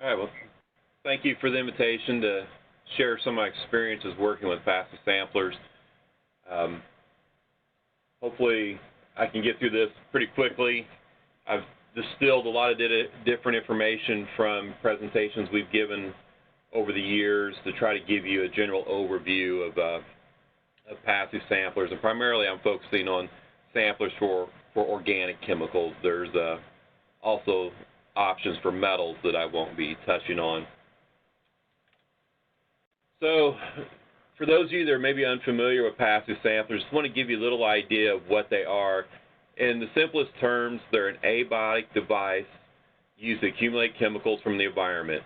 All right, well, thank you for the invitation to share some of my experiences working with passive samplers. Hopefully, I can get through this pretty quickly. I've distilled a lot of different information from presentations we've given over the years to try to give you a general overview of passive samplers, and primarily I'm focusing on samplers for organic chemicals. There's also options for metals that I won't be touching on. So, for those of you that are maybe unfamiliar with passive samplers, I just want to give you a little idea of what they are. In the simplest terms, they're an abiotic device used to accumulate chemicals from the environment.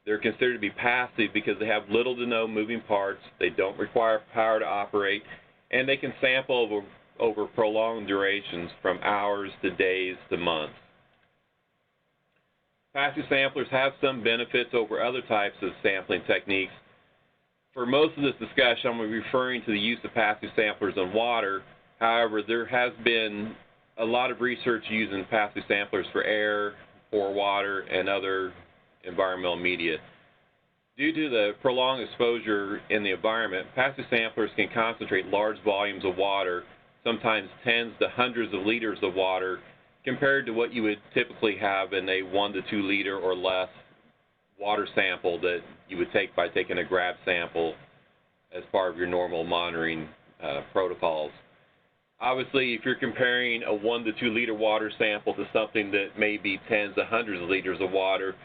They're considered to be passive because they have little to no moving parts, they don't require power to operate, and they can sample over prolonged durations from hours to days to months. Passive samplers have some benefits over other types of sampling techniques. For most of this discussion, I'm referring to the use of passive samplers on water. However, there has been a lot of research using passive samplers for air, for water, and other environmental media. Due to the prolonged exposure in the environment, passive samplers can concentrate large volumes of water, sometimes tens to hundreds of liters of water, compared to what you would typically have in a 1 to 2 liter or less water sample that you would take by taking a grab sample as part of your normal monitoring protocols. Obviously, if you're comparing a 1 to 2 liter water sample to something that may be tens to hundreds of liters of water,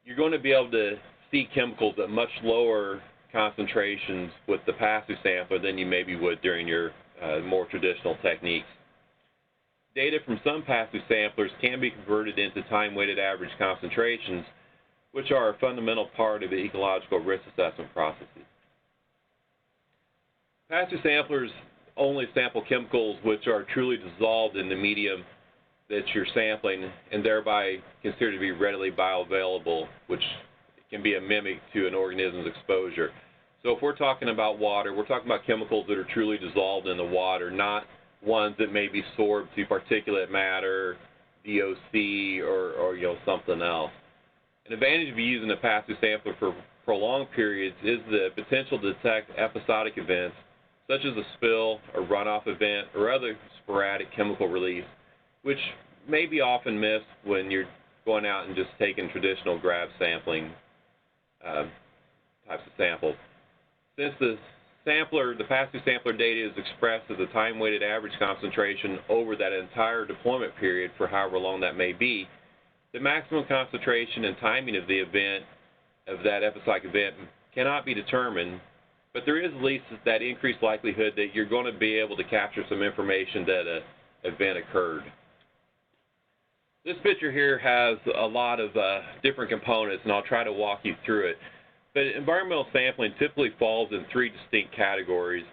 you're going to be able to see chemicals at much lower concentrations with the passive sampler than you maybe would during your more traditional techniques. Data from some passive samplers can be converted into time-weighted average concentrations, which are a fundamental part of the ecological risk assessment processes. Passive samplers only sample chemicals which are truly dissolved in the medium that you're sampling and thereby considered to be readily bioavailable, which can be a mimic to an organism's exposure. So if we're talking about water, we're talking about chemicals that are truly dissolved in the water, not ones that may be sorbed to particulate matter, DOC, or something else. An advantage of using a passive sampler for prolonged periods is the potential to detect episodic events, such as a spill, a runoff event, or other sporadic chemical release, which may be often missed when you're going out and just taking traditional grab sampling types of samples. Since the passive sampler data is expressed as a time-weighted average concentration over that entire deployment period for however long that may be, the maximum concentration and timing of the event, of that episodic event, cannot be determined, but there is at least that increased likelihood that you're going to be able to capture some information that an event occurred. This picture here has a lot of different components, and I'll try to walk you through it. But environmental sampling typically falls in 3 distinct categories.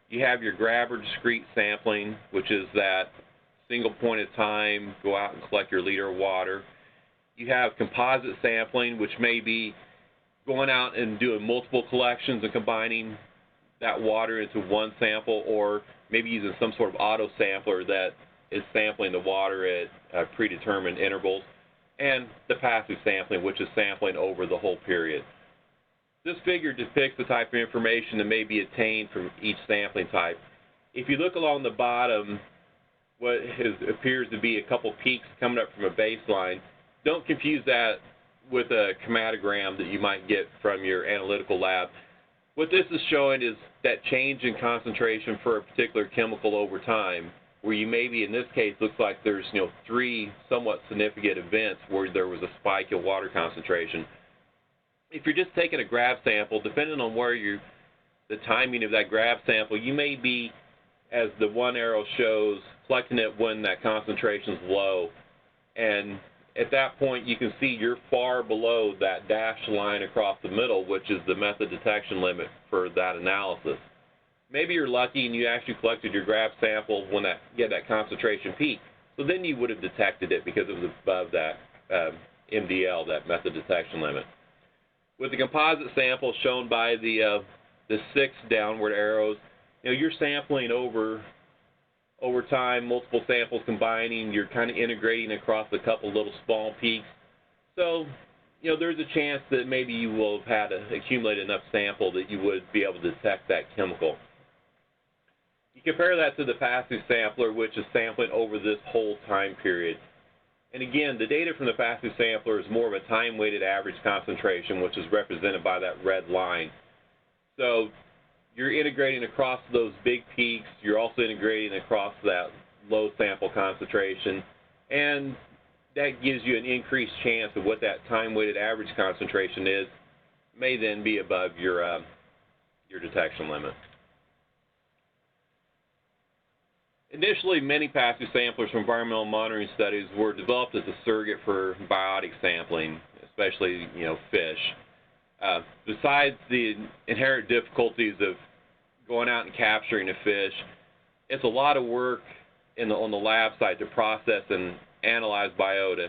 You have your grab or discrete sampling, which is that single point of time, go out and collect your liter of water. You have composite sampling, which may be going out and doing multiple collections and combining that water into one sample, or maybe using some sort of auto sampler that is sampling the water at predetermined intervals. And the passive sampling, which is sampling over the whole period. This figure depicts the type of information that may be obtained from each sampling type. If you look along the bottom, what appears to be a couple peaks coming up from a baseline, don't confuse that with a chromatogram that you might get from your analytical lab. What this is showing is that change in concentration for a particular chemical over time, where you maybe, in this case, looks like there's 3 somewhat significant events where there was a spike in water concentration. If you're just taking a grab sample, depending on where the timing of that grab sample, you may be, as the one arrow shows, collecting it when that concentration is low. And at that point, you can see you're far below that dashed line across the middle, which is the method detection limit for that analysis. Maybe you're lucky and you actually collected your grab sample when you had that concentration peak. So then you would have detected it because it was above that MDL, that method detection limit. With the composite sample shown by the 6 downward arrows, you're sampling over time, multiple samples combining, you're kind of integrating across a couple little small peaks. So there's a chance that maybe you will have had to accumulate enough sample that you would be able to detect that chemical. You compare that to the passive sampler, which is sampling over this whole time period. And again, the data from the passive sampler is more of a time-weighted average concentration, which is represented by that red line. So you're integrating across those big peaks. You're also integrating across that low sample concentration. And that gives you an increased chance of what that time-weighted average concentration is, may then be above your detection limit. Initially, many passive samplers from environmental monitoring studies were developed as a surrogate for biotic sampling, especially, fish. Besides the inherent difficulties of going out and capturing a fish, it's a lot of work on the lab side to process and analyze biota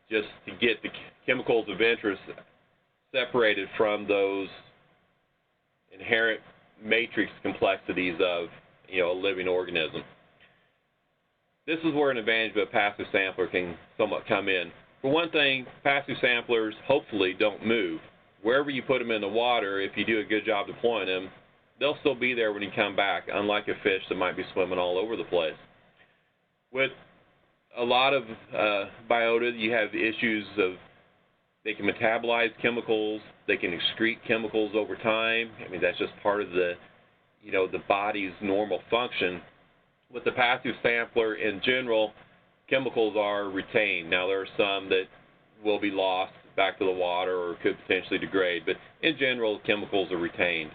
just to get the chemicals of interest separated from those inherent matrix complexities of a living organism. This is where an advantage of a passive sampler can somewhat come in. For one thing, passive samplers hopefully don't move. Wherever you put them in the water, if you do a good job deploying them, they'll still be there when you come back, unlike a fish that might be swimming all over the place. With a lot of biota, you have issues of they can metabolize chemicals, they can excrete chemicals over time. I mean, that's just part of the body's normal function. With the passive sampler, in general, chemicals are retained. Now, there are some that will be lost back to the water or could potentially degrade, but in general, chemicals are retained.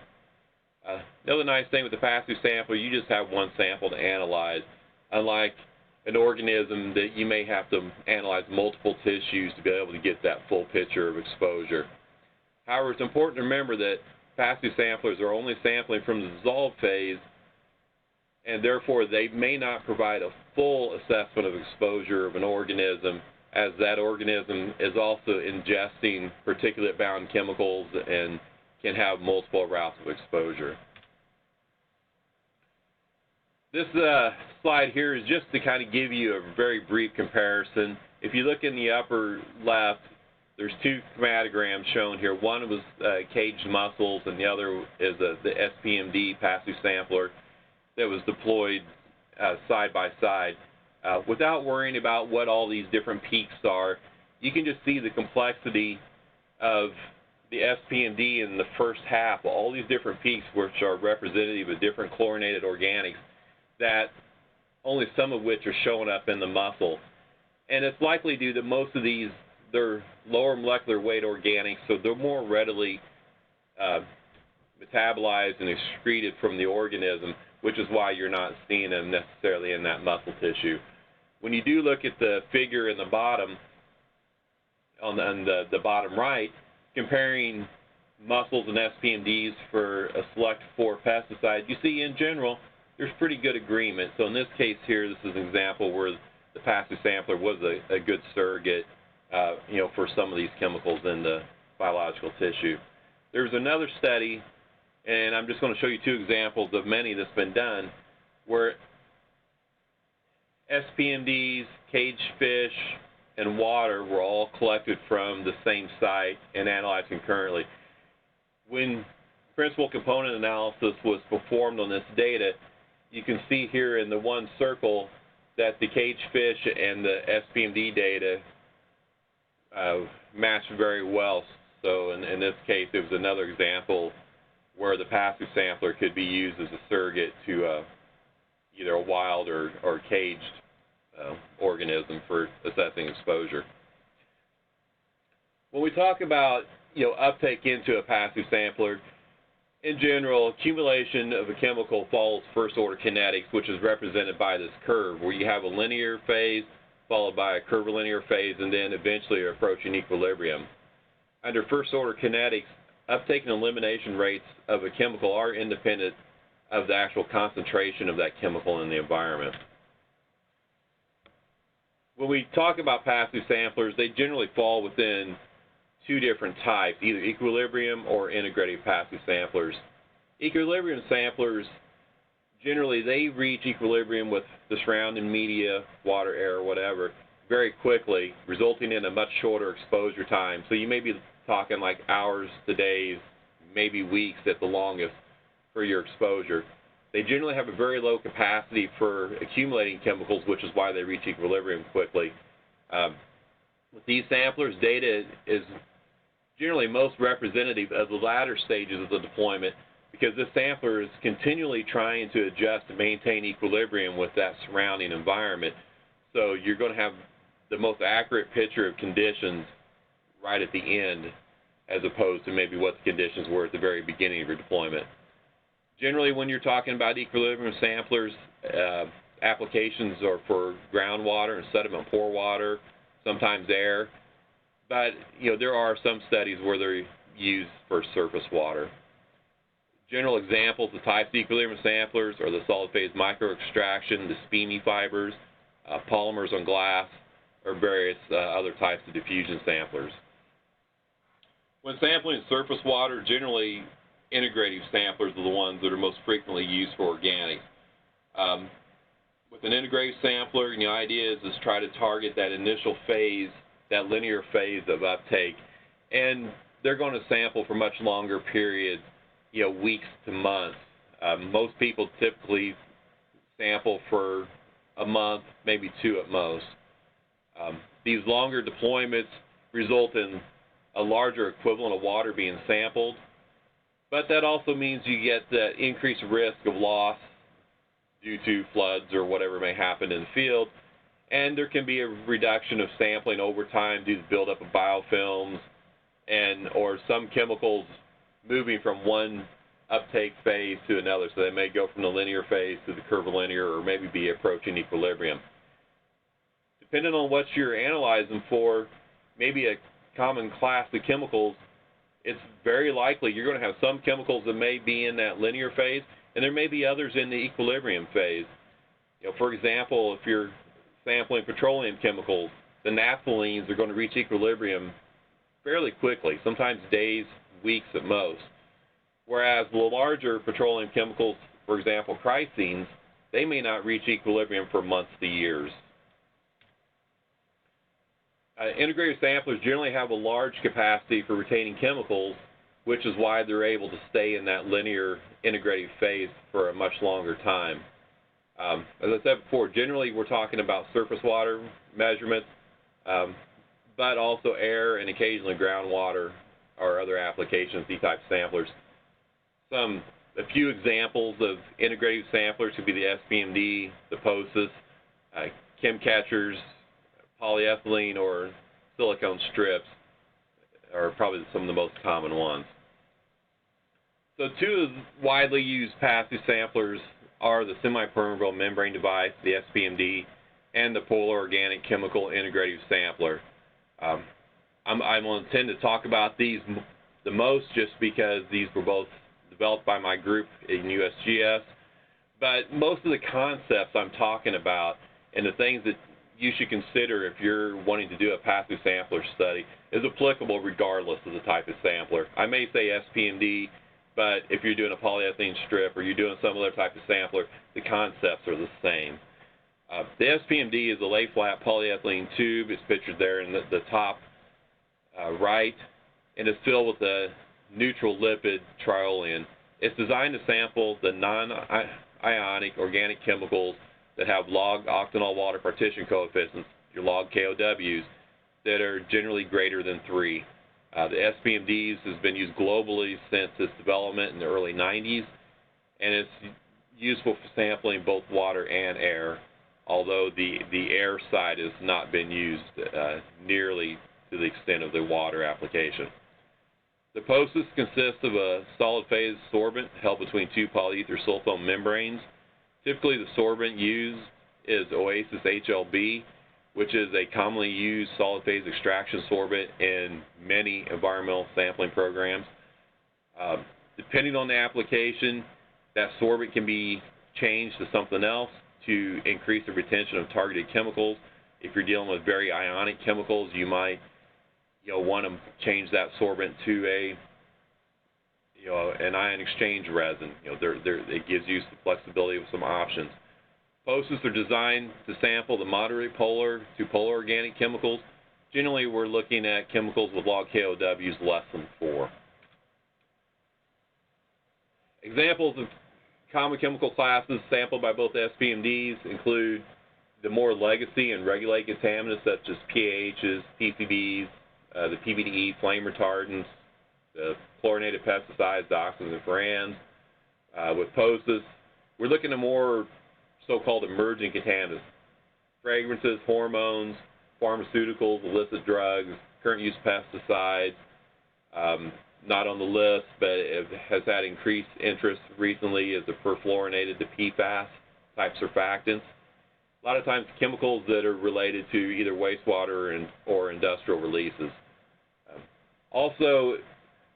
The other nice thing with the passive sampler, you just have one sample to analyze, unlike an organism that you may have to analyze multiple tissues to be able to get that full picture of exposure. However, it's important to remember that passive samplers are only sampling from the dissolved phase, and therefore they may not provide a full assessment of exposure of an organism, as that organism is also ingesting particulate-bound chemicals and can have multiple routes of exposure. This slide here is just to kind of give you a very brief comparison. If you look in the upper left, there's two chromatograms shown here. One was caged mussels, and the other is the SPMD passive sampler that was deployed side by side. Without worrying about what all these different peaks are, you can just see the complexity of the SPMD in the first half, all these different peaks which are representative of different chlorinated organics, that only some of which are showing up in the mussel. And it's likely due to most of these, they're lower molecular weight organics, so they're more readily metabolized and excreted from the organism, which is why you're not seeing them necessarily in that muscle tissue. When you do look at the figure in the bottom, on the bottom right, comparing mussels and SPMDs for a select 4 pesticide, you see in general there's pretty good agreement. So in this case here, this is an example where the passive sampler was a good surrogate for some of these chemicals in the biological tissue. There's another study, and I'm just going to show you 2 examples of many that's been done, where SPMDs, caged fish, and water were all collected from the same site and analyzed concurrently. When principal component analysis was performed on this data, you can see here in the one circle that the caged fish and the SPMD data matched very well. So in this case, it was another example where the passive sampler could be used as a surrogate to either a wild or caged organism for assessing exposure. When we talk about uptake into a passive sampler, in general, accumulation of a chemical follows first-order kinetics, which is represented by this curve, where you have a linear phase followed by a curvilinear phase, and then eventually you're approaching equilibrium. Under first-order kinetics, uptake and elimination rates of a chemical are independent of the actual concentration of that chemical in the environment. When we talk about passive samplers, they generally fall within 2 different types, either equilibrium or integrated passive samplers. Equilibrium samplers, generally they reach equilibrium with the surrounding media, water, air, whatever, very quickly, resulting in a much shorter exposure time. So you may be talking like hours to days, maybe weeks at the longest for your exposure. They generally have a very low capacity for accumulating chemicals, which is why they reach equilibrium quickly. With these samplers, data is generally most representative of the latter stages of the deployment, because this sampler is continually trying to adjust to maintain equilibrium with that surrounding environment. So you're going to have the most accurate picture of conditions right at the end, as opposed to maybe what the conditions were at the very beginning of your deployment. Generally, when you're talking about equilibrium samplers, applications are for groundwater and sediment pore water, sometimes air, but there are some studies where they're used for surface water. General examples of types of equilibrium samplers are the solid phase microextraction, the SPME fibers, polymers on glass, or various other types of diffusion samplers. When sampling surface water, generally integrative samplers are the ones that are most frequently used for organics. With an integrative sampler, the idea is to try to target that initial phase, that linear phase of uptake, and they're going to sample for much longer periods, weeks to months. Most people typically sample for a month, maybe two at most. These longer deployments result in a larger equivalent of water being sampled, but that also means you get the increased risk of loss due to floods or whatever may happen in the field, and there can be a reduction of sampling over time due to buildup of biofilms or some chemicals moving from one uptake phase to another. So they may go from the linear phase to the curvilinear, or maybe be approaching equilibrium. Depending on what you're analyzing for, maybe a common class of chemicals, it's very likely you're going to have some chemicals that may be in that linear phase, and there may be others in the equilibrium phase. For example, if you're sampling petroleum chemicals, the naphthalenes are going to reach equilibrium fairly quickly, sometimes days, weeks at most. Whereas the larger petroleum chemicals, for example, chrysines, they may not reach equilibrium for months to years. Integrated samplers generally have a large capacity for retaining chemicals, which is why they're able to stay in that linear integrative phase for a much longer time. As I said before, generally we're talking about surface water measurements, but also air and occasionally groundwater or other applications, these type samplers. A few examples of integrative samplers could be the SPMD, the POCIS, chem catchers, polyethylene or silicone strips are probably some of the most common ones. So two of the widely used passive samplers are the semi-permeable membrane device, the SPMD, and the polar organic chemical integrative sampler. I'm going to tend to talk about these the most just because these were both developed by my group in USGS, but most of the concepts I'm talking about and the things that you should consider if you're wanting to do a passive sampler study is applicable regardless of the type of sampler. I may say SPMD, but if you're doing a polyethylene strip or you're doing some other type of sampler, the concepts are the same. The SPMD is a lay-flat polyethylene tube. It's pictured there in the top right, and it's filled with a neutral lipid triolein. It's designed to sample the non-ionic organic chemicals that have log octanol water partition coefficients, your log KOWs, that are generally greater than 3. The SPMDs has been used globally since its development in the early 90s, and it's useful for sampling both water and air, although the air side has not been used nearly to the extent of the water application. The POCIS consists of a solid phase sorbent held between two polyether sulfone membranes. Typically, the sorbent used is Oasis HLB, which is a commonly used solid phase extraction sorbent in many environmental sampling programs. Depending on the application, that sorbent can be changed to something else to increase the retention of targeted chemicals. If you're dealing with very ionic chemicals, you might want to change that sorbent to an ion exchange resin. It gives you some flexibility with some options. POCIS are designed to sample the moderate polar to polar organic chemicals. Generally, we're looking at chemicals with log KOWs less than 4. Examples of common chemical classes sampled by both SPMDs include the more legacy and regulated contaminants such as PAHs, PCBs, the PBDE, flame retardants, the chlorinated pesticides, dioxins, and furans. With POCIS, we're looking at more so-called emerging contaminants, fragrances, hormones, pharmaceuticals, illicit drugs, current use pesticides, not on the list, but it has had increased interest recently is the perfluorinated, the PFAS type surfactants. A lot of times chemicals that are related to either wastewater or industrial releases. Also,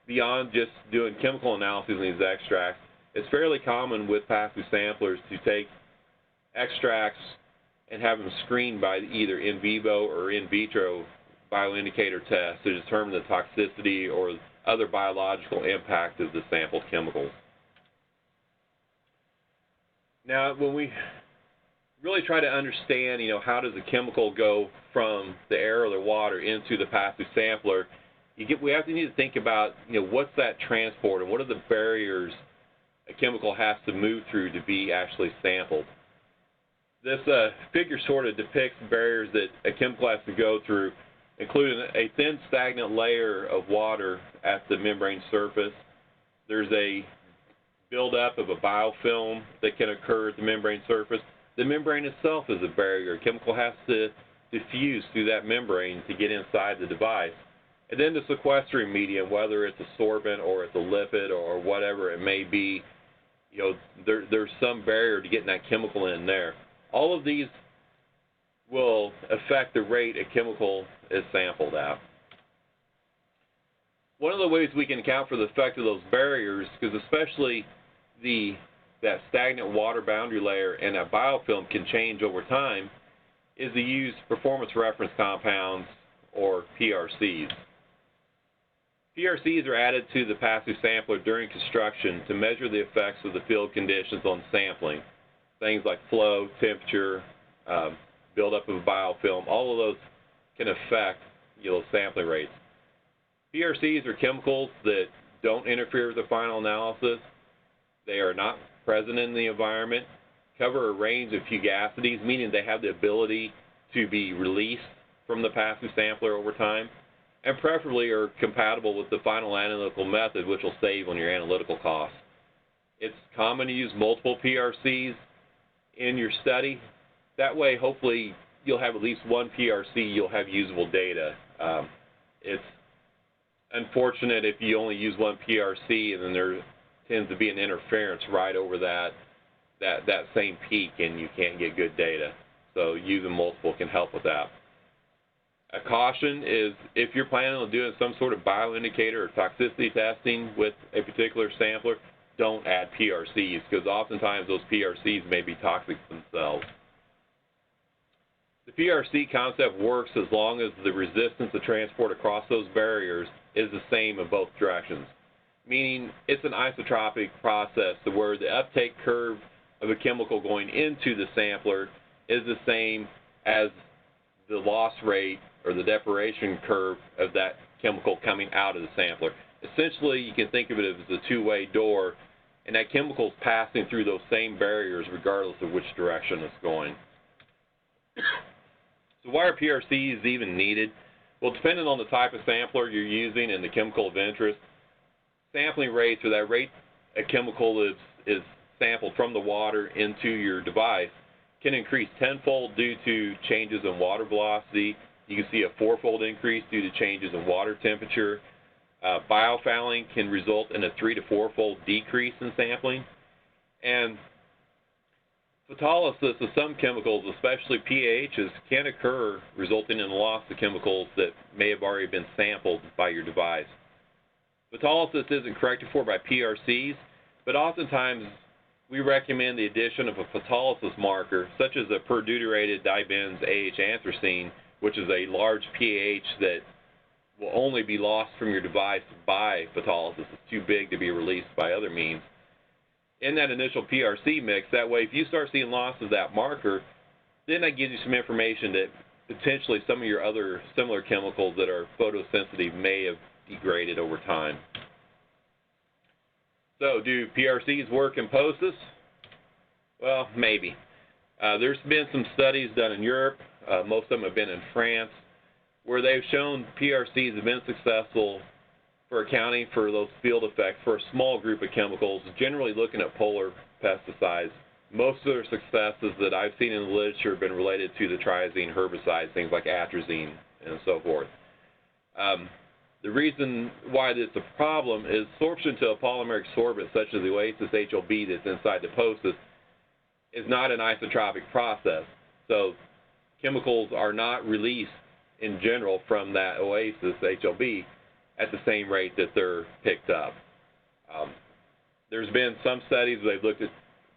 beyond just doing chemical analyses in these extracts, it's fairly common with pass-through samplers to take extracts and have them screened by either in vivo or in vitro bioindicator tests to determine the toxicity or other biological impact of the sampled chemicals. Now, when we really try to understand, how does a chemical go from the air or the water into the pass-through sampler, we have to need to think about, what's that transport and what are the barriers a chemical has to move through to be actually sampled. This figure sort of depicts barriers that a chemical has to go through, including a thin stagnant layer of water at the membrane surface. There's a buildup of a biofilm that can occur at the membrane surface. The membrane itself is a barrier. A chemical has to diffuse through that membrane to get inside the device. And then the sequestering medium, whether it's a sorbent or it's a lipid or whatever it may be, there's some barrier to getting that chemical in there. All of these will affect the rate a chemical is sampled at. One of the ways we can account for the effect of those barriers, because especially that stagnant water boundary layer and that biofilm can change over time, is to use performance reference compounds, or PRCs. PRCs are added to the pass-through sampler during construction to measure the effects of the field conditions on sampling. Things like flow, temperature, buildup of biofilm, all of those can affect sampling rates. PRCs are chemicals that don't interfere with the final analysis. They are not present in the environment, cover a range of fugacity, meaning they have the ability to be released from the pass-through sampler over time, and preferably are compatible with the final analytical method, which will save on your analytical costs. It's common to use multiple PRCs in your study. That way, hopefully, you'll have at least one PRC, you'll have usable data. It's unfortunate if you only use one PRC and then there tends to be an interference right over that same peak and you can't get good data. So using multiple can help with that. A caution is if you're planning on doing some sort of bioindicator or toxicity testing with a particular sampler, don't add PRCs because oftentimes those PRCs may be toxic themselves. The PRC concept works as long as the resistance to transport across those barriers is the same in both directions, meaning it's an isotropic process to where the uptake curve of a chemical going into the sampler is the same as the loss rate or the deparation curve of that chemical coming out of the sampler. Essentially, you can think of it as a two-way door, and that chemical is passing through those same barriers regardless of which direction it's going. So why are PRCs even needed? Well, depending on the type of sampler you're using and the chemical of interest, sampling rates, or that rate a chemical is sampled from the water into your device, can increase tenfold due to changes in water velocity. You can see a fourfold increase due to changes in water temperature. Biofouling can result in a 3 to 4-fold decrease in sampling. And photolysis of some chemicals, especially PAHs, can occur, resulting in the loss of chemicals that may have already been sampled by your device. Photolysis isn't corrected for by PRCs, but oftentimes we recommend the addition of a photolysis marker, such as a per-deuterated dibenz anthracene, which is a large PAH that will only be lost from your device by photolysis. It's too big to be released by other means. in that initial PRC mix. That way, if you start seeing loss of that marker, then that gives you some information that potentially some of your other similar chemicals that are photosensitive may have degraded over time. So, do PRCs work in POCIS? Well, maybe. There's been some studies done in Europe, most of them have been in France, where they've shown PRCs have been successful for accounting for those field effects for a small group of chemicals, generally looking at polar pesticides. Most of their successes that I've seen in the literature have been related to the triazine herbicides, things like atrazine and so forth. The reason why this is a problem is sorption to a polymeric sorbent such as the Oasis HLB that's inside the POCIS is not an isotropic process. So chemicals are not released in general from that Oasis HLB at the same rate that they're picked up. There's been some studies where they've looked at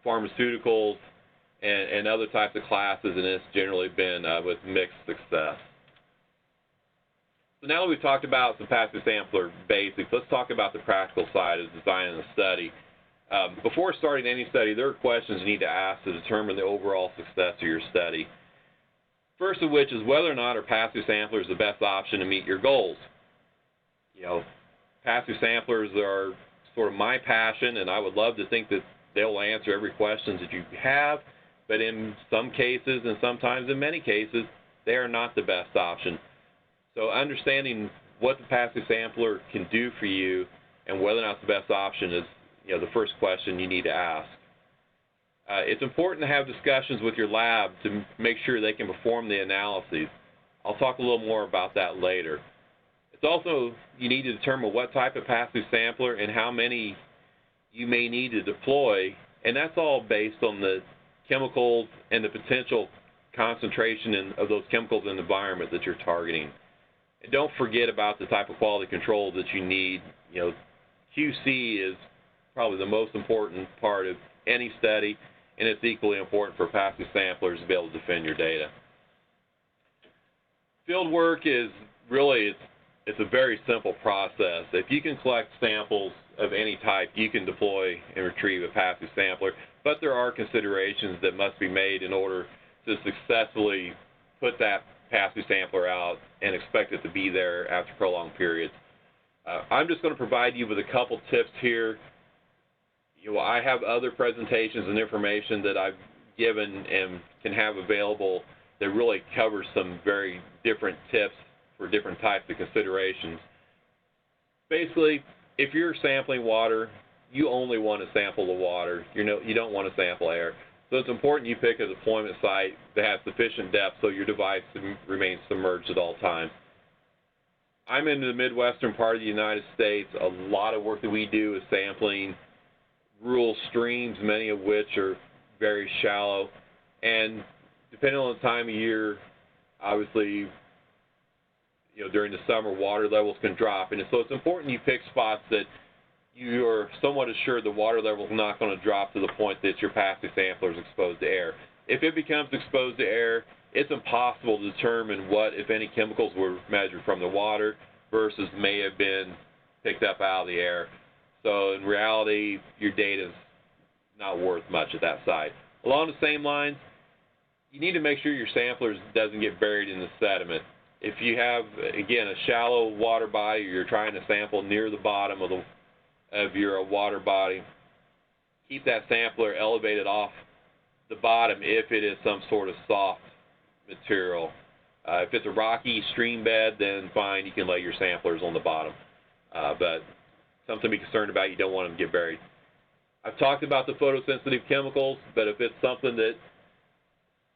pharmaceuticals and other types of classes, and it's generally been with mixed success. So now that we've talked about some passive sampler basics, let's talk about the practical side of designing a study. Before starting any study, there are questions you need to ask to determine the overall success of your study. First of which is whether or not a passive sampler is the best option to meet your goals. You know, passive samplers are sort of my passion, and I would love to think that they'll answer every question that you have, but in some cases, and sometimes in many cases, they are not the best option. So understanding what the passive sampler can do for you and whether or not it's the best option is, you know, the first question you need to ask. It's important to have discussions with your lab to make sure they can perform the analyses. I'll talk a little more about that later. It's also, you need to determine what type of passive sampler and how many you may need to deploy, and that's all based on the chemicals and the potential concentration of those chemicals in the environment that you're targeting. And don't forget about the type of quality control that you need. You know, QC is probably the most important part of any study, and it's equally important for passive samplers to be able to defend your data. Field work is really, it's a very simple process. If you can collect samples of any type, you can deploy and retrieve a passive sampler, but there are considerations that must be made in order to successfully put that passive sampler out and expect it to be there after prolonged periods. I'm just going to provide you with a couple tips here. You know, I have other presentations and information that I've given and can have available that really covers some very different tips for different types of considerations. Basically, if you're sampling water, you only want to sample the water. You don't want to sample air. So it's important you pick a deployment site that has sufficient depth so your device remains submerged at all times. I'm in the Midwestern part of the United States. A lot of work that we do is sampling rural streams, many of which are very shallow. And depending on the time of year, obviously, you know, during the summer, water levels can drop. And so it's important you pick spots that you're somewhat assured the water level is not going to drop to the point that your passive sampler is exposed to air. If it becomes exposed to air, it's impossible to determine what, if any, chemicals were measured from the water versus may have been picked up out of the air. So in reality, your data is not worth much at that site. Along the same lines, you need to make sure your sampler doesn't get buried in the sediment. If you have, again, a shallow water body, or you're trying to sample near the bottom of your water body, keep that sampler elevated off the bottom if it is some sort of soft material. If it's a rocky stream bed, then fine, you can lay your samplers on the bottom. But something to be concerned about, you don't want them to get buried. I've talked about the photosensitive chemicals, but if it's something that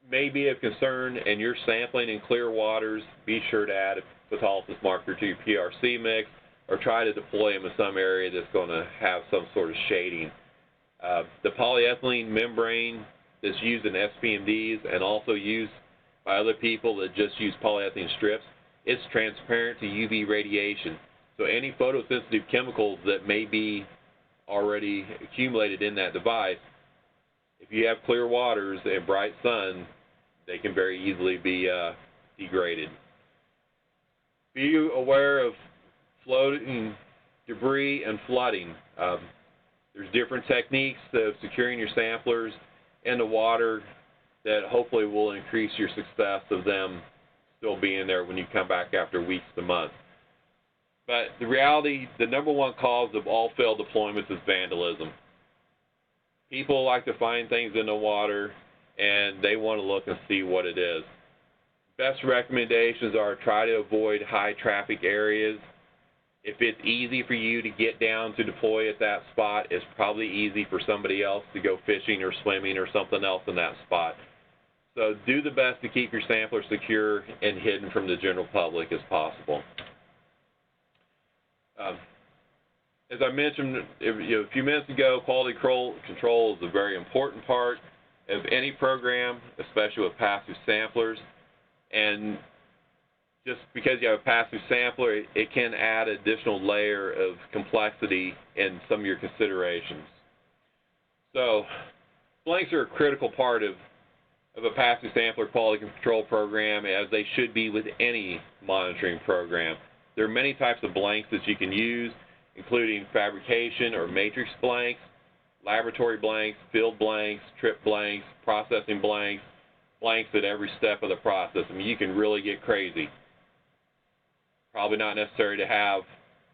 may be of concern and you're sampling in clear waters, be sure to add a photolysis marker to your PRC mix, or try to deploy them in some area that's going to have some sort of shading. The polyethylene membrane that's used in SPMDs and also used by other people that just use polyethylene strips, it's transparent to UV radiation. So any photosensitive chemicals that may be already accumulated in that device, if you have clear waters and bright sun, they can very easily be degraded. Be aware of floating debris and flooding. There's different techniques of securing your samplers in the water that hopefully will increase your success of them still being there when you come back after weeks to months. But the reality, the number one cause of all failed deployments is vandalism. People like to find things in the water and they want to look and see what it is. Best recommendations are try to avoid high traffic areas. If it's easy for you to get down to deploy at that spot, it's probably easy for somebody else to go fishing or swimming or something else in that spot. So do the best to keep your sampler secure and hidden from the general public as possible. As I mentioned a few minutes ago, quality control is a very important part of any program, especially with passive samplers. And just because you have a passive sampler, it can add an additional layer of complexity in some of your considerations. So blanks are a critical part of a passive sampler quality control program, as they should be with any monitoring program. There are many types of blanks that you can use, including fabrication or matrix blanks, laboratory blanks, field blanks, trip blanks, processing blanks, blanks at every step of the process. I mean, you can really get crazy. Probably not necessary to have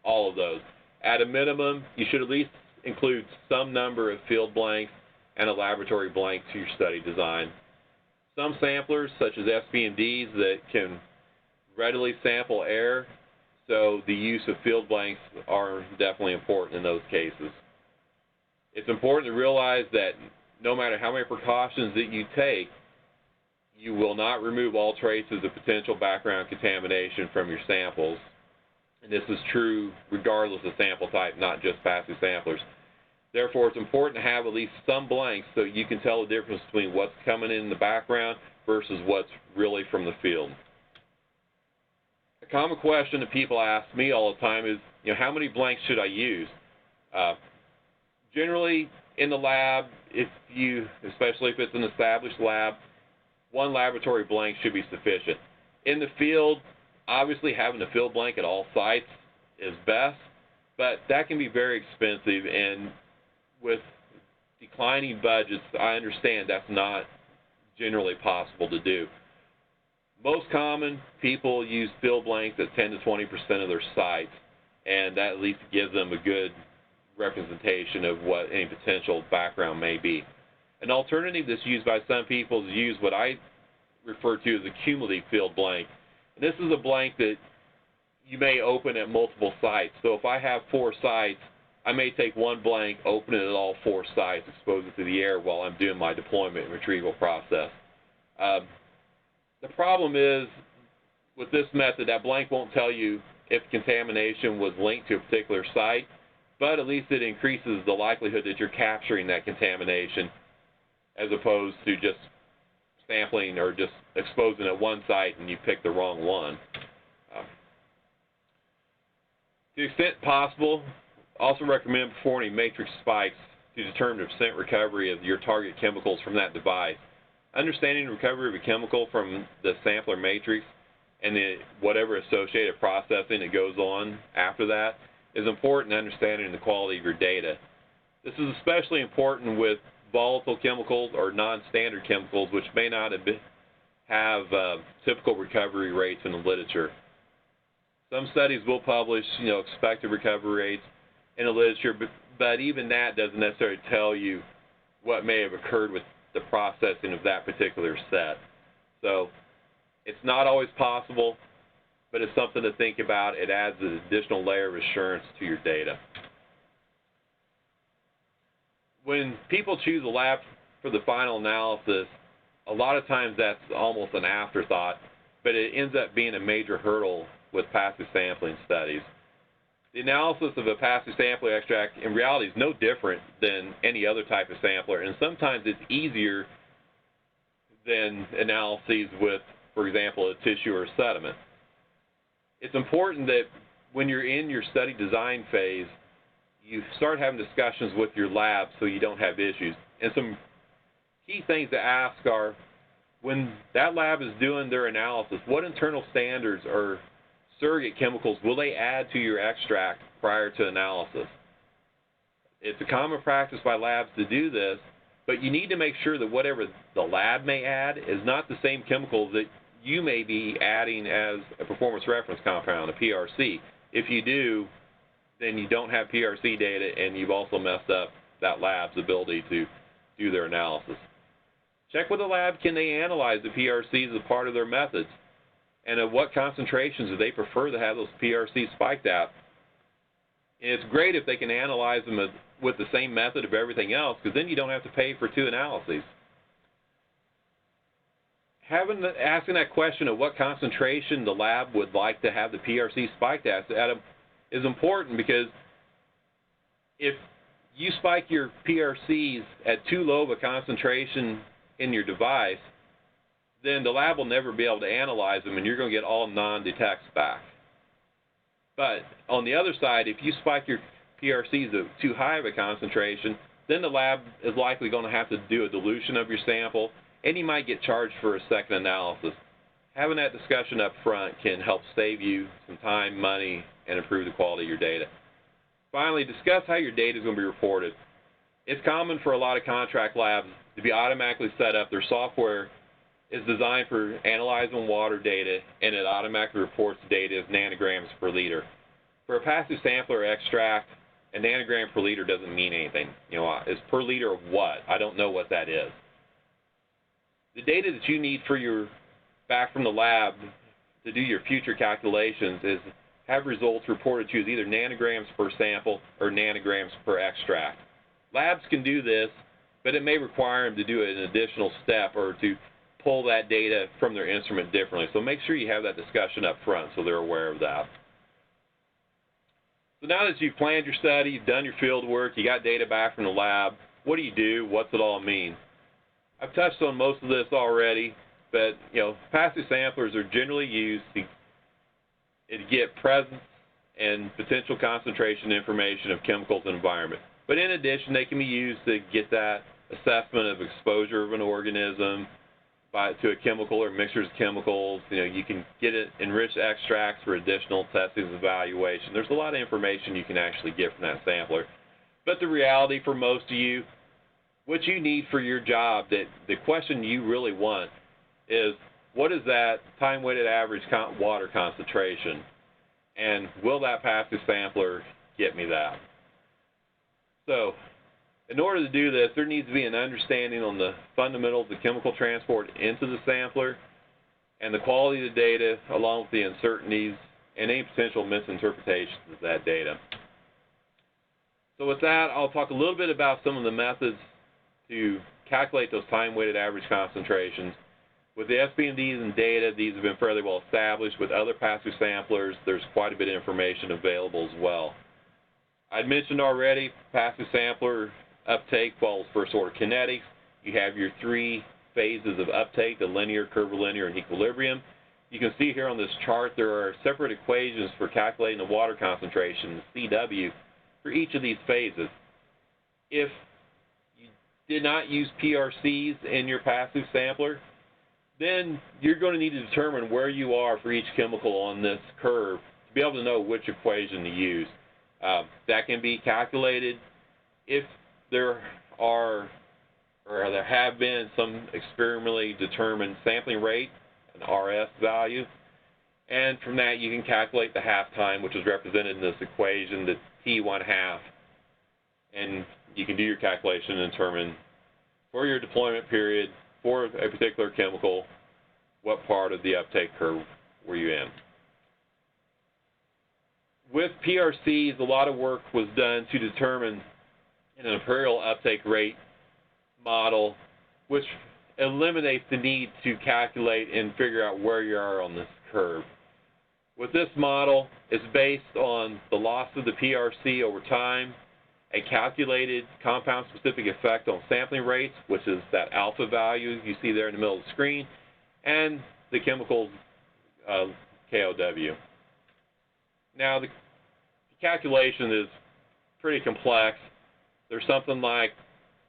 all of those. At a minimum, you should at least include some number of field blanks and a laboratory blank to your study design. Some samplers, such as SPMDs, that can readily sample air, so the use of field blanks are definitely important in those cases. It's important to realize that no matter how many precautions that you take, you will not remove all traces of potential background contamination from your samples. And this is true regardless of sample type, not just passive samplers. Therefore, it's important to have at least some blanks so you can tell the difference between what's coming in the background versus what's really from the field. A common question that people ask me all the time is, how many blanks should I use? Generally, in the lab, especially if it's an established lab, one laboratory blank should be sufficient. In the field, obviously having a field blank at all sites is best, but that can be very expensive, and with declining budgets, I understand that's not generally possible to do. Most common, people use field blanks at 10 to 20% of their sites, and that at least gives them a good representation of what any potential background may be. An alternative that's used by some people is use what I refer to as a cumulative field blank. And this is a blank that you may open at multiple sites. So if I have 4 sites, I may take one blank, open it at all 4 sites, expose it to the air while I'm doing my deployment and retrieval process. The problem is, with this method, that blank won't tell you if contamination was linked to a particular site, but at least it increases the likelihood that you're capturing that contamination as opposed to just sampling or just exposing at one site and you pick the wrong one. To the extent possible, also recommend performing matrix spikes to determine the percent recovery of your target chemicals from that device. Understanding the recovery of a chemical from the sampler matrix and whatever associated processing that goes on after that is important in understanding the quality of your data. This is especially important with volatile chemicals or non-standard chemicals, which may not have typical recovery rates in the literature. Some studies will publish, expected recovery rates in the literature, but even that doesn't necessarily tell you what may have occurred with the processing of that particular set. So it's not always possible, but it's something to think about. It adds an additional layer of assurance to your data. When people choose a lab for the final analysis, a lot of times that's almost an afterthought, but it ends up being a major hurdle with passive sampling studies. The analysis of a passive sampler extract in reality is no different than any other type of sampler, and sometimes it's easier than analyses with, for example, a tissue or a sediment. It's important that when you're in your study design phase, you start having discussions with your lab so you don't have issues. And some key things to ask are, when that lab is doing their analysis, what internal standards or surrogate chemicals will they add to your extract prior to analysis? It's a common practice by labs to do this, but you need to make sure that whatever the lab may add is not the same chemical that you may be adding as a performance reference compound, a PRC. If you do, then you don't have PRC data, and you've also messed up that lab's ability to do their analysis. Check with the lab, can they analyze the PRCs as part of their methods? And at what concentrations do they prefer to have those PRCs spiked at? And it's great if they can analyze them with the same method of everything else, because then you don't have to pay for 2 analyses. Asking that question of what concentration the lab would like to have the PRC spiked at is important, because if you spike your PRCs at too low of a concentration in your device, then the lab will never be able to analyze them, and you're going to get all non-detects back. But on the other side, if you spike your PRCs at too high of a concentration, then the lab is likely going to have to do a dilution of your sample, and you might get charged for a second analysis. Having that discussion up front can help save you some time, money, and improve the quality of your data. Finally, discuss how your data is going to be reported. It's common for a lot of contract labs to be automatically set up. Their software is designed for analyzing water data, and it automatically reports data as nanograms per liter. For a passive sampler extract, a nanogram per liter doesn't mean anything. You know, it's per liter of what? I don't know what that is. The data that you need for your back from the lab to do your future calculations is have results reported to you as either nanograms per sample or nanograms per extract. Labs can do this, but it may require them to do an additional step or to pull that data from their instrument differently. So make sure you have that discussion up front so they're aware of that. So now that you've planned your study, you've done your field work, you got data back from the lab, what do? What's it all mean? I've touched on most of this already, but passive samplers are generally used to get presence and potential concentration information of chemicals in the environment. But in addition, they can be used to get that assessment of exposure of an organism to a chemical or mixtures of chemicals. You can get enriched extracts for additional testing and evaluation. There's a lot of information you can actually get from that sampler. But the reality for most of you, what you need for your job, that the question you really want is, what is that time-weighted average water concentration? And will that passive sampler get me that? So, in order to do this, there needs to be an understanding on the fundamentals of chemical transport into the sampler and the quality of the data, along with the uncertainties and any potential misinterpretations of that data. So with that, I'll talk a little bit about some of the methods to calculate those time-weighted average concentrations. With the SPMDs and data, these have been fairly well established. With other passive samplers, there's quite a bit of information available as well. I'd mentioned already, passive sampler uptake follows first-order kinetics. You have your 3 phases of uptake, the linear, curvilinear, and equilibrium. You can see here on this chart there are separate equations for calculating the water concentration, the CW, for each of these phases. If you did not use PRCs in your passive sampler, then you're going to need to determine where you are for each chemical on this curve to be able to know which equation to use. That can be calculated if there are or there have been some experimentally determined sampling rate, an RS value, and from that you can calculate the half time, which is represented in this equation, the T1/2, and you can do your calculation and determine for your deployment period for a particular chemical what part of the uptake curve were you in. With PRCs, a lot of work was done to determine an imperial uptake rate model, which eliminates the need to calculate and figure out where you are on this curve. With this model, it's based on the loss of the PRC over time, a calculated compound-specific effect on sampling rates, which is that alpha value you see there in the middle of the screen, and the chemical's KOW. Now, the calculation is pretty complex. There's something like,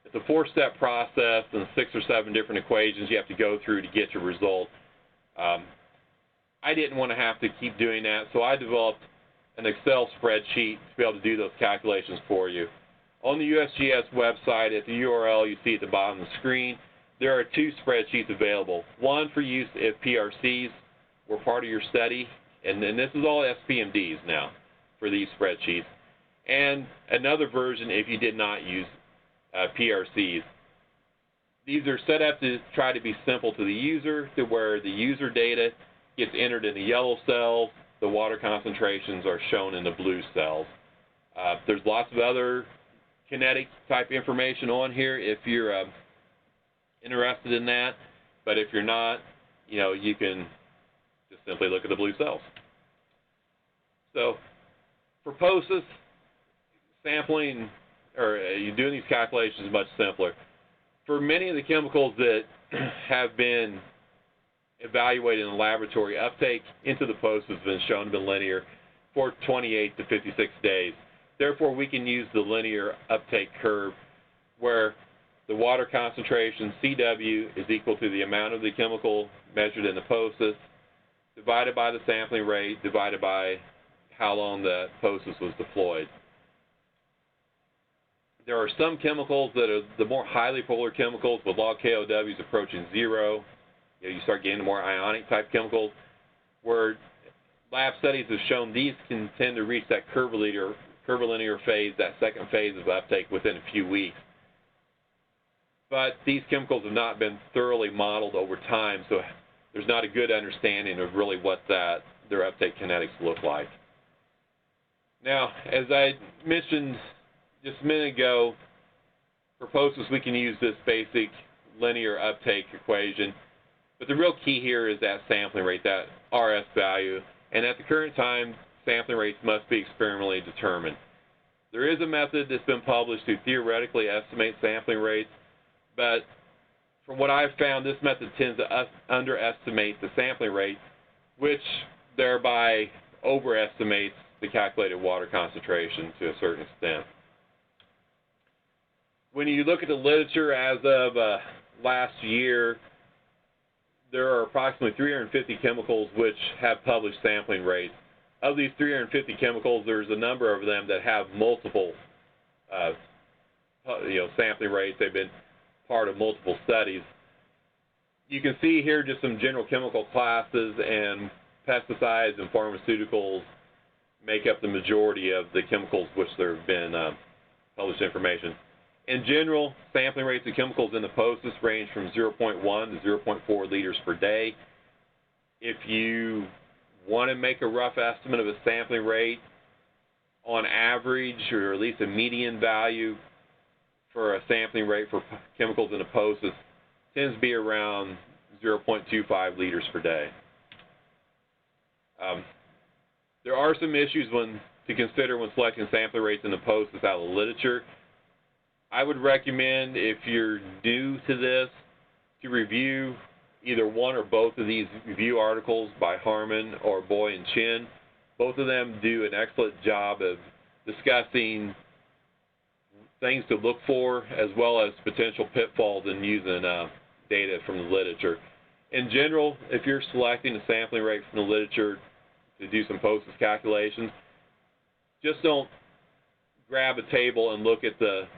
it's a 4-step process and 6 or 7 different equations you have to go through to get your result. I didn't want to have to keep doing that, so I developed an Excel spreadsheet to be able to do those calculations for you. On the USGS website, at the URL you see at the bottom of the screen, there are 2 spreadsheets available. One for use if PRCs were part of your study, and this is all SPMDs now for these spreadsheets, and another version if you did not use PRCs. These are set up to try to be simple to the user, to where the user data gets entered in the yellow cells, the water concentrations are shown in the blue cells. There's lots of other kinetic type information on here if you're interested in that, but if you're not, you can just simply look at the blue cells. So for POCIS, sampling or doing these calculations is much simpler. For many of the chemicals that have been evaluated in the laboratory, uptake into the POCIS has been shown to be linear for 28 to 56 days. Therefore, we can use the linear uptake curve where the water concentration, CW, is equal to the amount of the chemical measured in the POCIS divided by the sampling rate divided by how long the POCIS was deployed. There are some chemicals that are the more highly polar chemicals with log KOWs approaching 0. You start getting more ionic type chemicals, where lab studies have shown these can tend to reach that curvilinear phase, that second phase of uptake, within a few weeks. But these chemicals have not been thoroughly modeled over time, so there's not a good understanding of really what their uptake kinetics look like. Now, as I mentioned just a minute ago, for POCIS we can use this basic linear uptake equation, but the real key here is that sampling rate, that RS value, and at the current time, sampling rates must be experimentally determined. There is a method that's been published to theoretically estimate sampling rates, but from what I've found, this method tends to underestimate the sampling rate, which thereby overestimates the calculated water concentration to a certain extent. When you look at the literature as of last year, there are approximately 350 chemicals which have published sampling rates. Of these 350 chemicals, there's a number of them that have multiple sampling rates. They've been part of multiple studies. You can see here just some general chemical classes, and pesticides and pharmaceuticals make up the majority of the chemicals which there have been published information. In general, sampling rates of chemicals in the POCIS range from 0.1 to 0.4 liters per day. If you want to make a rough estimate of a sampling rate, on average, or at least a median value for a sampling rate for chemicals in the POCIS, tends to be around 0.25 liters per day. There are some issues to consider when selecting sampling rates in the POCIS out of the literature. I would recommend, if you're new to this, to review either one or both of these review articles by Harmon or Boy and Chin. Both of them do an excellent job of discussing things to look for as well as potential pitfalls in using data from the literature. In general, if you're selecting a sampling rate from the literature to do some POCIS calculations, just don't grab a table and look at the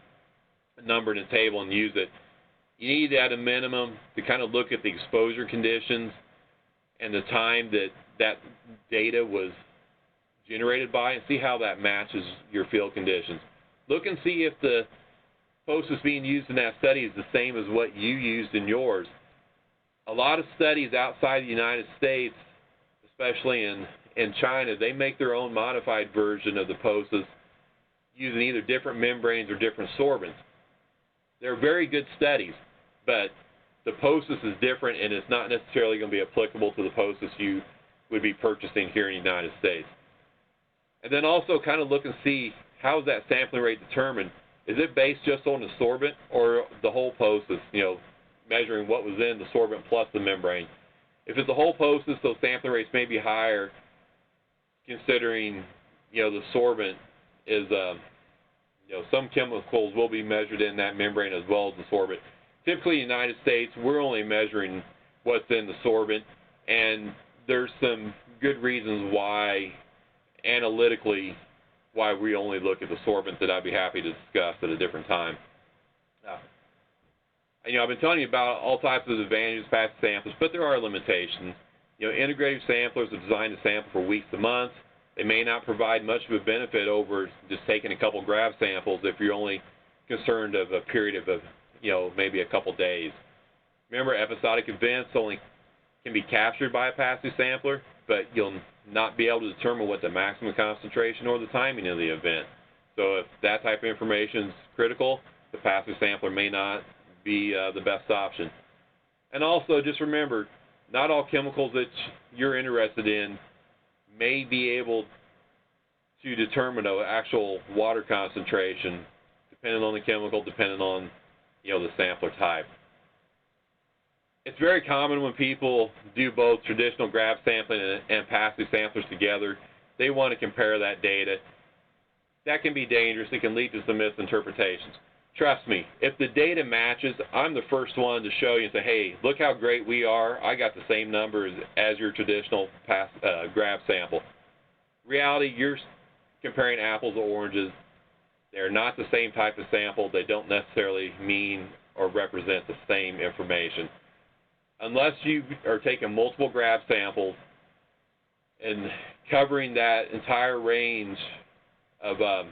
number in the table and use it. You need at a minimum to kind of look at the exposure conditions and the time that data was generated by, and see how that matches your field conditions. Look and see if the POCIS being used in that study is the same as what you used in yours. A lot of studies outside the United States, especially in China, they make their own modified version of the POCIS using either different membranes or different sorbents. They're very good studies, but the POCIS is different, and it's not necessarily going to be applicable to the POCIS you would be purchasing here in the United States. And then also kind of look and see, how is that sampling rate determined? Is it based just on the sorbent or the whole POCIS, measuring what was in the sorbent plus the membrane? If it's the whole POCIS, those sampling rates may be higher, considering, the sorbent is, some chemicals will be measured in that membrane as well as the sorbent. Typically in the United States, we're only measuring what's in the sorbent, and there's some good reasons why analytically why we only look at the sorbent that I'd be happy to discuss at a different time. I've been telling you about all types of advantages of passive samplers, but there are limitations. Integrative samplers are designed to sample for weeks to months. They may not provide much of a benefit over just taking a couple grab samples if you're only concerned of a period of, maybe a couple days. Remember, episodic events only can be captured by a passive sampler, but you'll not be able to determine what the maximum concentration or the timing of the event. So if that type of information is critical, the passive sampler may not be the best option. And also, just remember, not all chemicals that you're interested in may be able to determine an actual water concentration, depending on the chemical, depending on the sampler type. It's very common when people do both traditional grab sampling and passive samplers together. They want to compare that data. That can be dangerous. It can lead to some misinterpretations. Trust me, if the data matches, I'm the first one to show you and say, hey, look how great we are. I got the same numbers as your traditional grab sample. Reality, you're comparing apples to oranges. They're not the same type of sample. They don't necessarily mean or represent the same information. Unless you are taking multiple grab samples and covering that entire range of the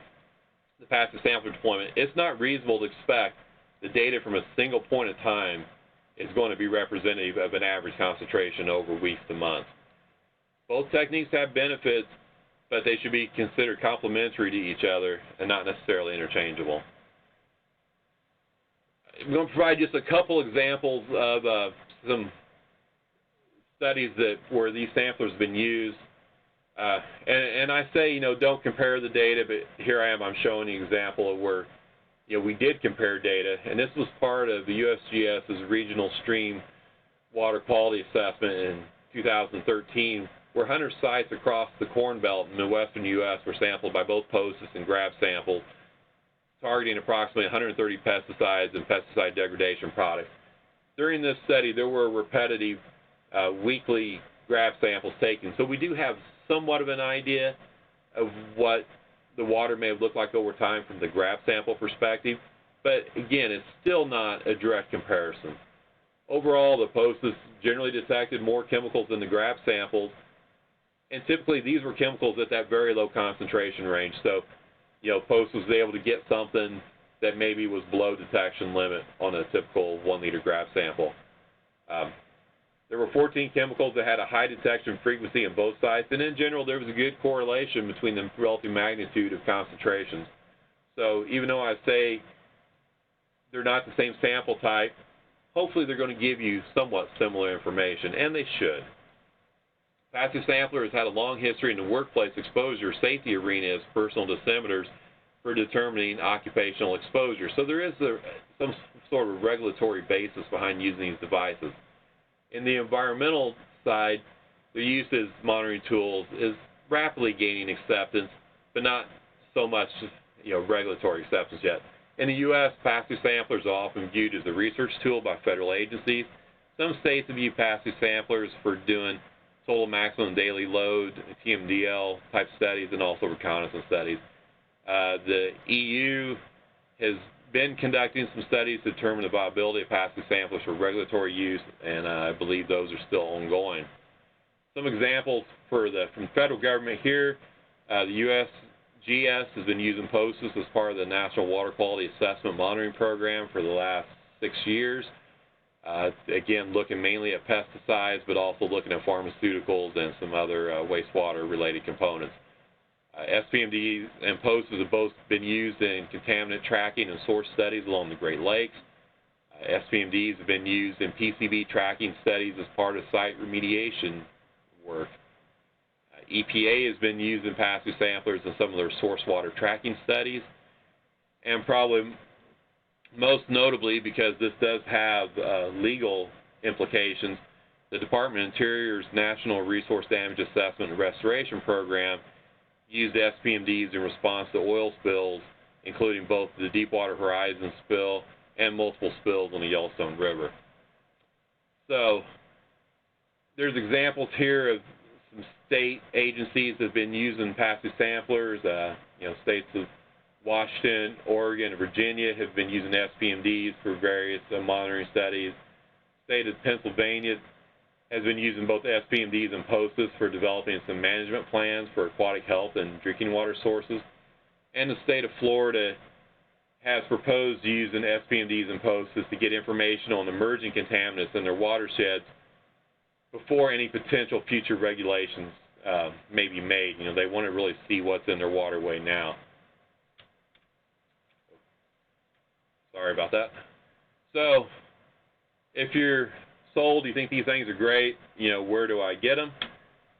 passive sampler deployment, it's not reasonable to expect the data from a single point of time is going to be representative of an average concentration over weeks to months. Both techniques have benefits, but they should be considered complementary to each other and not necessarily interchangeable. I'm going to provide just a couple examples of some studies where these samplers have been used. And I say, don't compare the data, but here I am, I'm showing an example of where, we did compare data, and this was part of the USGS's Regional Stream Water Quality Assessment in 2013, where 100 sites across the Corn Belt in the Midwestern U.S. were sampled by both POCIS and grab samples, targeting approximately 130 pesticides and pesticide degradation products. During this study, there were repetitive weekly grab samples taken, so we do have somewhat of an idea of what the water may have looked like over time from the grab sample perspective, but again, it's still not a direct comparison. Overall, the POCIS generally detected more chemicals than the grab samples, and typically these were chemicals at that very low concentration range, so POCIS was able to get something that maybe was below detection limit on a typical 1-liter grab sample. There were 14 chemicals that had a high detection frequency in both sites, and in general, there was a good correlation between the relative magnitude of concentrations. So even though I say they're not the same sample type, hopefully they're going to give you somewhat similar information, and they should. Passive sampler has had a long history in the workplace exposure safety arena as personal dosimeters for determining occupational exposure. So there is some sort of regulatory basis behind using these devices. In the environmental side, the use as monitoring tools is rapidly gaining acceptance, but not so much, regulatory acceptance yet. In the U.S., passive samplers are often viewed as a research tool by federal agencies. Some states have used passive samplers for doing total maximum daily load, TMDL type studies, and also reconnaissance studies. The EU has been conducting some studies to determine the viability of passive samplers for regulatory use, and I believe those are still ongoing. Some examples from the federal government here, the USGS has been using POCIS as part of the National Water Quality Assessment Monitoring Program for the last 6 years. Again, looking mainly at pesticides, but also looking at pharmaceuticals and some other wastewater-related components. SPMDs and POCIS have both been used in contaminant tracking and source studies along the Great Lakes. SPMDs have been used in PCB tracking studies as part of site remediation work. EPA has been used in passive samplers in some of their source water tracking studies. And probably most notably, because this does have legal implications, the Department of Interior's National Resource Damage Assessment and Restoration Program used SPMDs in response to oil spills, including both the Deepwater Horizon spill and multiple spills on the Yellowstone River. So there's examples here of some state agencies that have been using passive samplers. States of Washington, Oregon, and Virginia have been using SPMDs for various monitoring studies. The state of Pennsylvania has been using both SPMDs and POCIS for developing some management plans for aquatic health and drinking water sources. And the state of Florida has proposed using SPMDs and POCIS to get information on emerging contaminants in their watersheds before any potential future regulations may be made. They want to really see what's in their waterway now. Sorry about that. So, if you're sold, you think these things are great, where do I get them?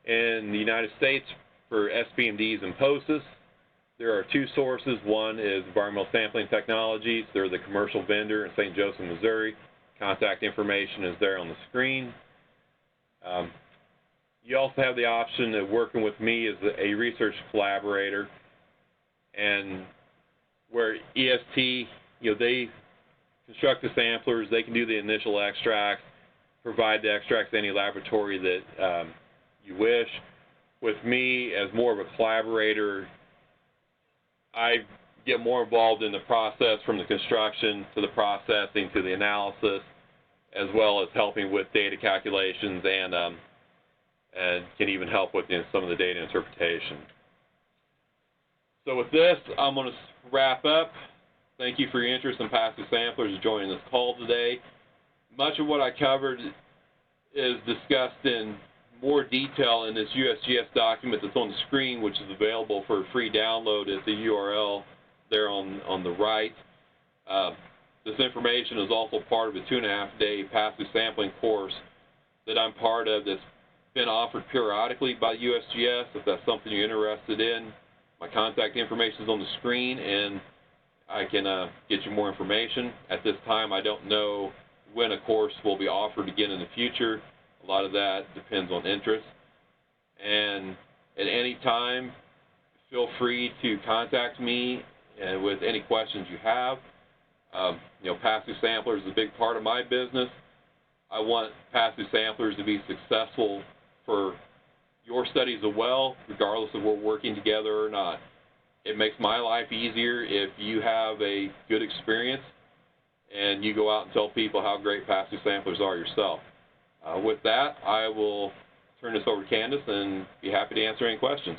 In the United States, for SPMDs and POCIS, there are two sources. One is Environmental Sampling Technologies. They're the commercial vendor in St. Joseph, Missouri. Contact information is there on the screen. You also have the option of working with me as a research collaborator, and where EST, they construct the samplers, they can do the initial extracts, provide the extracts to any laboratory that you wish. With me, as more of a collaborator, I get more involved in the process, from the construction to the processing to the analysis, as well as helping with data calculations and can even help with some of the data interpretation. So with this, I'm going to wrap up. Thank you for your interest in passive samplers and joining this call today. Much of what I covered is discussed in more detail in this USGS document that's on the screen, which is available for free download at the URL there on the right. This information is also part of a 2.5-day passive sampling course that I'm part of that's been offered periodically by USGS. If that's something you're interested in, my contact information is on the screen, and I can get you more information. At this time, I don't know when a course will be offered again in the future. A lot of that depends on interest. And at any time, feel free to contact me with any questions you have. Passive samplers is a big part of my business. I want passive samplers to be successful for your studies as well, regardless of we're working together or not. It makes my life easier if you have a good experience and you go out and tell people how great passive samplers are yourself. With that, I will turn this over to Candace and be happy to answer any questions.